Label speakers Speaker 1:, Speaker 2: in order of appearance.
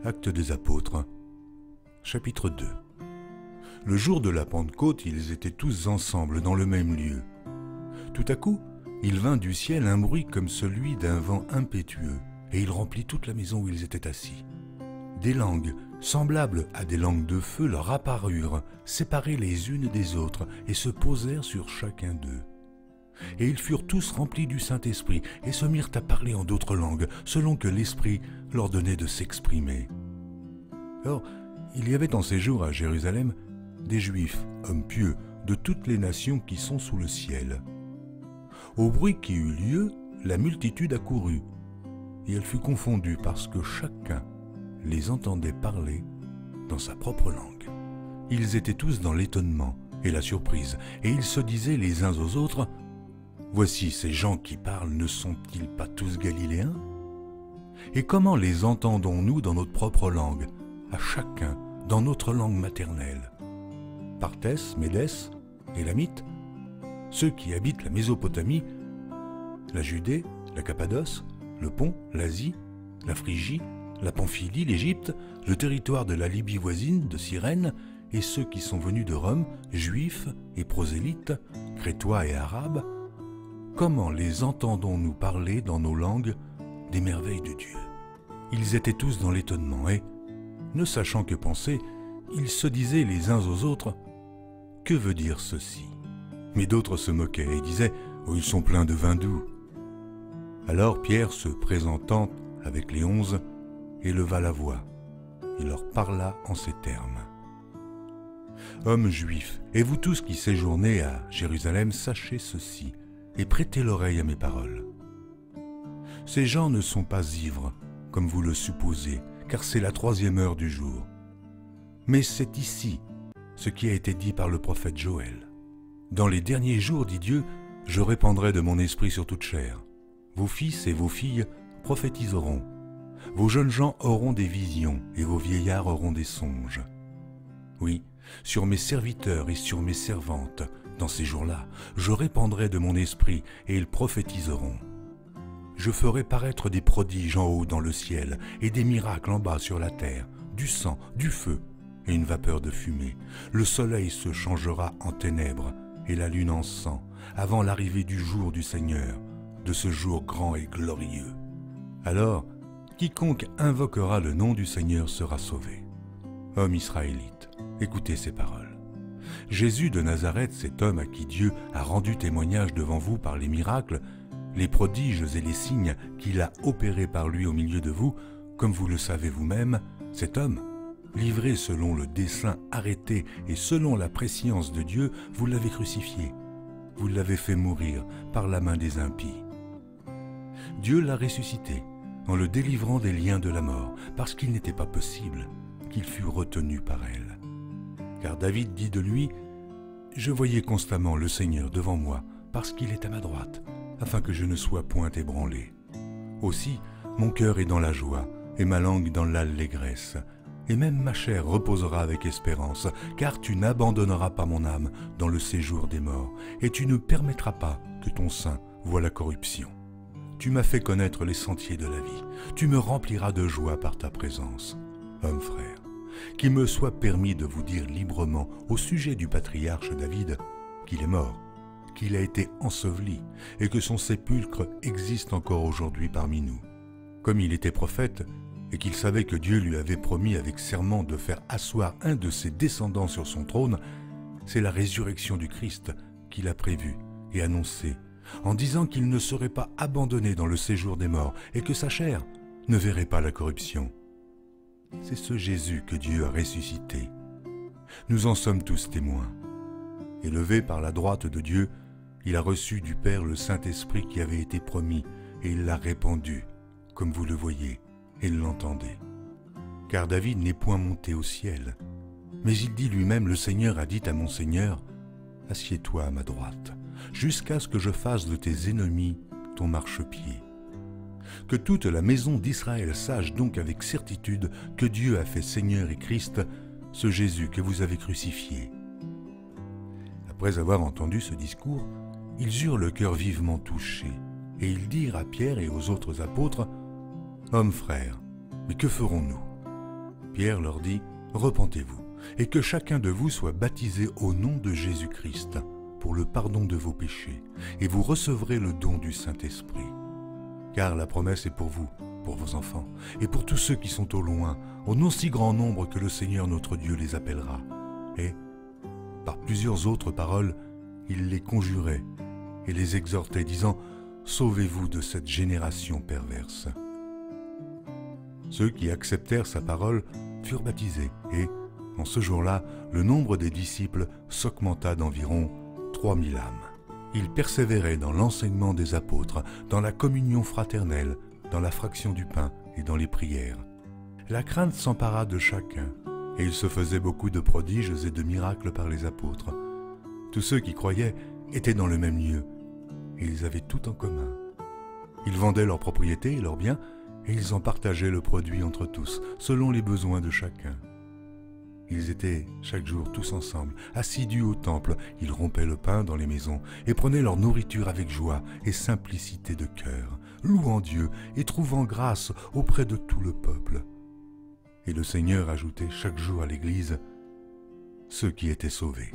Speaker 1: Actes des Apôtres, chapitre 2. Le jour de la Pentecôte, ils étaient tous ensemble dans le même lieu. Tout à coup, il vint du ciel un bruit comme celui d'un vent impétueux, et il remplit toute la maison où ils étaient assis. Des langues, semblables à des langues de feu, leur apparurent, séparées les unes des autres, et se posèrent sur chacun d'eux. Et ils furent tous remplis du Saint-Esprit, et se mirent à parler en d'autres langues, selon que l'Esprit leur donnait de s'exprimer. Or, il y avait en ces jours à Jérusalem des Juifs, hommes pieux, de toutes les nations qui sont sous le ciel. Au bruit qui eut lieu, la multitude accourut, et elle fut confondue parce que chacun les entendait parler dans sa propre langue. Ils étaient tous dans l'étonnement et la surprise, et ils se disaient les uns aux autres, « Voici ces gens qui parlent, ne sont-ils pas tous galiléens? Et comment les entendons-nous dans notre propre langue, à chacun dans notre langue maternelle? Partès, Médès, Élamites, ceux qui habitent la Mésopotamie, la Judée, la Cappadoce, le Pont, l'Asie, la Phrygie, la Pamphylie, l'Égypte, le territoire de la Libye voisine, de Cyrène, et ceux qui sont venus de Rome, juifs et prosélytes, crétois et arabes, comment les entendons-nous parler dans nos langues des merveilles de Dieu? Ils étaient tous dans l'étonnement et, ne sachant que penser, ils se disaient les uns aux autres, « Que veut dire ceci ?» Mais d'autres se moquaient et disaient, « Oh, ils sont pleins de vin doux. » Alors Pierre, se présentant avec les 11, éleva la voix. Il leur parla en ces termes. « Hommes juifs, et vous tous qui séjournez à Jérusalem, sachez ceci, et prêtez l'oreille à mes paroles. Ces gens ne sont pas ivres, comme vous le supposez, car c'est la 3e heure du jour. Mais c'est ici ce qui a été dit par le prophète Joël. Dans les derniers jours, dit Dieu, je répandrai de mon esprit sur toute chair. Vos fils et vos filles prophétiseront. Vos jeunes gens auront des visions et vos vieillards auront des songes. Oui, sur mes serviteurs et sur mes servantes, dans ces jours-là, je répandrai de mon esprit et ils prophétiseront. Je ferai paraître des prodiges en haut dans le ciel et des miracles en bas sur la terre, du sang, du feu et une vapeur de fumée. Le soleil se changera en ténèbres et la lune en sang, avant l'arrivée du jour du Seigneur, de ce jour grand et glorieux. Alors, quiconque invoquera le nom du Seigneur sera sauvé. Hommes israélites, écoutez ces paroles. Jésus de Nazareth, cet homme à qui Dieu a rendu témoignage devant vous par les miracles, les prodiges et les signes qu'il a opérés par lui au milieu de vous, comme vous le savez vous-même, cet homme, livré selon le dessein arrêté et selon la prescience de Dieu, vous l'avez crucifié. Vous l'avez fait mourir par la main des impies. Dieu l'a ressuscité en le délivrant des liens de la mort, parce qu'il n'était pas possible qu'il fût retenu par elle. Car David dit de lui, « Je voyais constamment le Seigneur devant moi, parce qu'il est à ma droite, afin que je ne sois point ébranlé. Aussi, mon cœur est dans la joie, et ma langue dans l'allégresse, et même ma chair reposera avec espérance, car tu n'abandonneras pas mon âme dans le séjour des morts, et tu ne permettras pas que ton sein voie la corruption. Tu m'as fait connaître les sentiers de la vie, tu me rempliras de joie par ta présence. Homme frère, qu'il me soit permis de vous dire librement au sujet du patriarche David qu'il est mort, qu'il a été enseveli et que son sépulcre existe encore aujourd'hui parmi nous. Comme il était prophète et qu'il savait que Dieu lui avait promis avec serment de faire asseoir un de ses descendants sur son trône, c'est la résurrection du Christ qu'il a prévue et annoncée en disant qu'il ne serait pas abandonné dans le séjour des morts et que sa chair ne verrait pas la corruption. C'est ce Jésus que Dieu a ressuscité. Nous en sommes tous témoins. Élevé par la droite de Dieu, il a reçu du Père le Saint-Esprit qui avait été promis, et il l'a répandu, comme vous le voyez et l'entendez. Car David n'est point monté au ciel, mais il dit lui-même, le Seigneur a dit à mon Seigneur, « Assieds-toi à ma droite, jusqu'à ce que je fasse de tes ennemis ton marchepied. » Que toute la maison d'Israël sache donc avec certitude que Dieu a fait Seigneur et Christ, ce Jésus que vous avez crucifié. Après avoir entendu ce discours, ils eurent le cœur vivement touché, et ils dirent à Pierre et aux autres apôtres, « Hommes frères, mais que ferons-nous » Pierre leur dit « Repentez-vous, et que chacun de vous soit baptisé au nom de Jésus-Christ pour le pardon de vos péchés, et vous recevrez le don du Saint-Esprit. Car la promesse est pour vous, pour vos enfants, et pour tous ceux qui sont au loin, en aussi grand nombre que le Seigneur notre Dieu les appellera. » Et, par plusieurs autres paroles, il les conjurait et les exhortait, disant « Sauvez-vous de cette génération perverse. » Ceux qui acceptèrent sa parole furent baptisés, et, en ce jour-là, le nombre des disciples s'augmenta d'environ 3000 âmes. Ils persévéraient dans l'enseignement des apôtres, dans la communion fraternelle, dans la fraction du pain et dans les prières. La crainte s'empara de chacun, et il se faisait beaucoup de prodiges et de miracles par les apôtres. Tous ceux qui croyaient étaient dans le même lieu, et ils avaient tout en commun. Ils vendaient leurs propriétés et leurs biens, et ils en partageaient le produit entre tous, selon les besoins de chacun. Ils étaient chaque jour tous ensemble, assidus au temple, ils rompaient le pain dans les maisons, et prenaient leur nourriture avec joie et simplicité de cœur, louant Dieu et trouvant grâce auprès de tout le peuple. Et le Seigneur ajoutait chaque jour à l'Église ceux qui étaient sauvés.